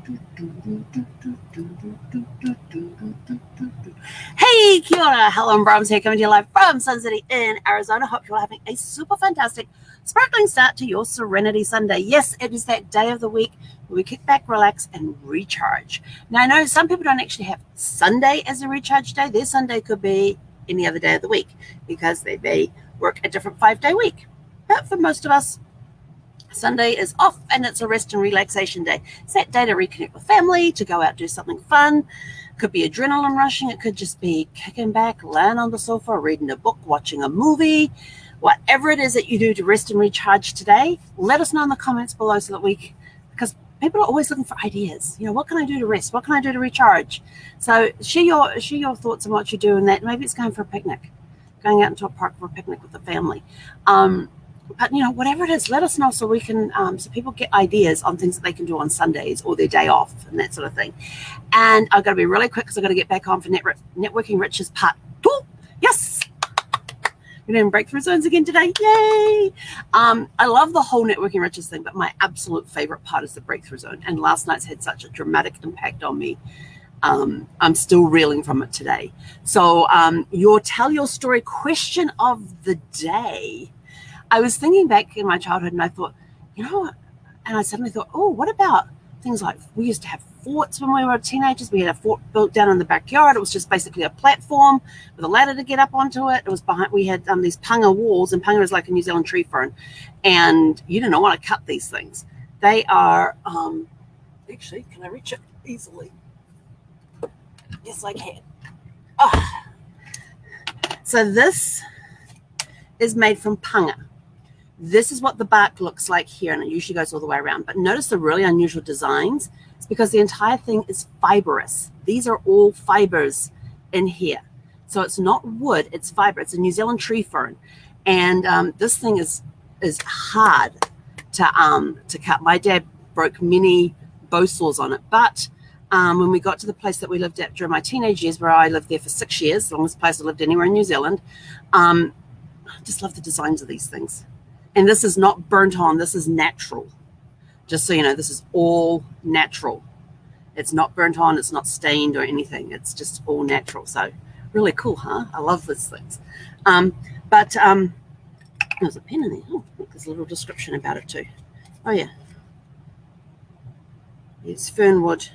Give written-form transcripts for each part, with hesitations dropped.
Hey, kia ora, Helen Brahms here, coming to you live from Sun City in Arizona. Hope you're having a super fantastic, sparkling start to your Serenity Sunday. Yes, it is that day of the week where we kick back, relax, and recharge. Now, I know some people don't actually have Sunday as a recharge day. Their Sunday could be any other day of the week because they may work a different 5-day week. But for most of us, Sunday is off and it's a rest and relaxation day. It's that day to reconnect with family, to go out and do something fun. It could be adrenaline rushing. It could just be kicking back, laying on the sofa, reading a book, watching a movie. Whatever it is that you do to rest and recharge today, let us know in the comments below so that because people are always looking for ideas. You know, what can I do to rest? What can I do to recharge? So share your thoughts on what you do in that. Maybe it's going for a picnic, going out into a park for a picnic with the family. But, you know, whatever it is, let us know so we can, so people get ideas on things that they can do on Sundays or their day off and that sort of thing. And I've got to be really quick because I've got to get back on for Networking Riches Part 2. Yes! We're doing breakthrough zones again today. Yay! I love the whole Networking Riches thing, but my absolute favorite part is the breakthrough zone. And last night's had such a dramatic impact on me. I'm still reeling from it today. So your tell your story question of the day. I was thinking back in my childhood and I thought, you know what? And I suddenly thought, oh, what about things like we used to have forts when we were teenagers. We had a fort built down in the backyard. It was just basically a platform with a ladder to get up onto it. It was behind, we had these panga walls, and panga is like a New Zealand tree fern. And you didn't want to cut these things. They are, actually, can I reach it easily? Yes, I can. Oh. So this is made from panga. This is what the bark looks like here, and it usually goes all the way around. But notice the really unusual designs. It's because the entire thing is fibrous. These are all fibers in here. So it's not wood, it's fiber. It's a New Zealand tree fern. And this thing is hard to cut. My dad broke many bow saws on it. But when we got to the place that we lived at during my teenage years, where I lived there for 6 years, the longest place I lived anywhere in New Zealand, I just love the designs of these things. And this is not burnt on. This is natural. Just so you know, this is all natural. It's not burnt on. It's not stained or anything. It's just all natural. So really cool, huh? I love these things. There's a pen in there. Oh, look, there's a little description about it too. Oh, yeah. It's fernwood.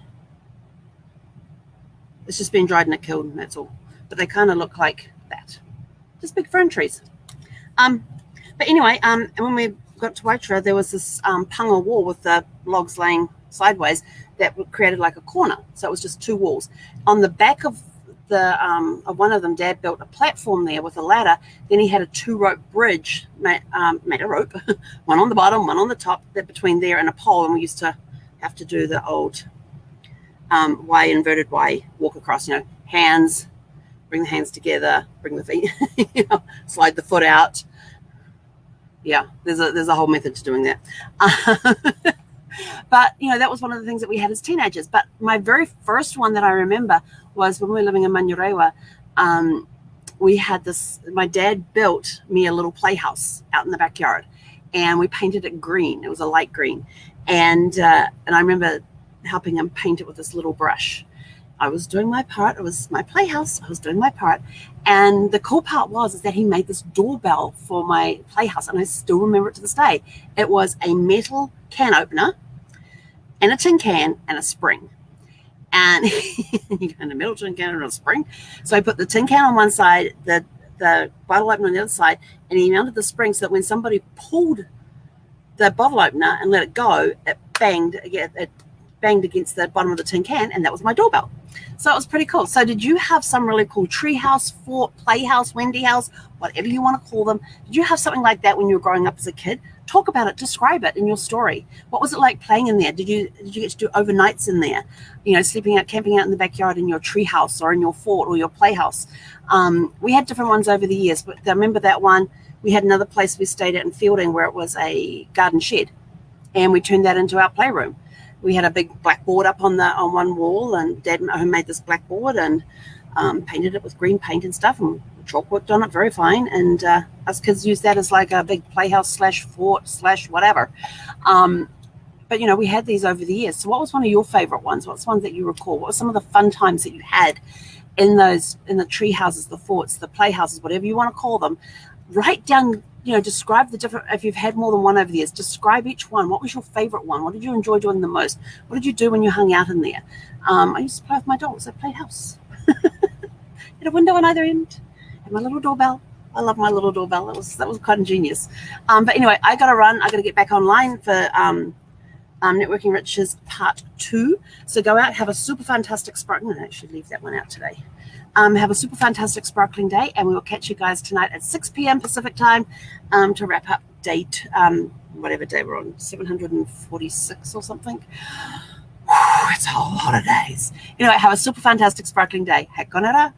It's just been dried in a kiln, that's all. But they kind of look like that. Just big fern trees. But anyway, and when we got to Waitara, there was this panga wall with the logs laying sideways that created like a corner. So it was just two walls. On the back of one of them, Dad built a platform there with a ladder. Then he had a 2-rope bridge, made a rope, one on the bottom, one on the top, that between there and a pole. And we used to have to do the old inverted Y walk across, you know, hands, bring the hands together, bring the feet, you know, slide the foot out. Yeah, there's a whole method to doing that. But, you know, that was one of the things that we had as teenagers. But my very first one that I remember was when we were living in Manurewa. We had this, my dad built me a little playhouse out in the backyard. And we painted it green. It was a light green. And I remember helping him paint it with this little brush. I was doing my part. It was my playhouse. I was doing my part. And the cool part is that he made this doorbell for my playhouse. And I still remember it to this day. It was a metal can opener and a tin can and a spring. And you got a metal tin can and a spring. So I put the tin can on one side, the bottle opener on the other side, and he mounted the spring so that when somebody pulled the bottle opener and let it go, it banged against the bottom of the tin can, and that was my doorbell. So it was pretty cool. So did you have some really cool treehouse, fort, playhouse, Wendy house, whatever you want to call them? Did you have something like that when you were growing up as a kid? Talk about it. Describe it in your story. What was it like playing in there? Did you get to do overnights in there? You know, camping out in the backyard in your treehouse or in your fort or your playhouse. We had different ones over the years, but I remember that one. We had another place we stayed at in Fielding where it was a garden shed, and we turned that into our playroom. We had a big blackboard up on one wall, and Dad made this blackboard and painted it with green paint and stuff, and chalk worked on it very fine. And us kids used that as like a big playhouse /fort/whatever. But, we had these over the years. So what was one of your favorite ones? What's one that you recall? What were some of the fun times that you had in the tree houses, the forts, the playhouses, whatever you want to call them? Write down, describe the different, if you've had more than one over the years, describe each one. What was your favorite one? What did you enjoy doing the most? What did you do when you hung out in there? I used to play with my dogs at Playhouse. Had a window on either end, and my little doorbell. I love my little doorbell. That was quite ingenious. But anyway, I got to run. I got to get back online for Networking Riches Part 2. So go out, have a super fantastic sparkling. I'm going to actually leave that one out today. Have a super fantastic sparkling day, and we will catch you guys tonight at 6 p.m. Pacific time to wrap up date, whatever day we're on, 746 or something. It's a lot of days. Anyway, have a super fantastic sparkling day. Hekonara.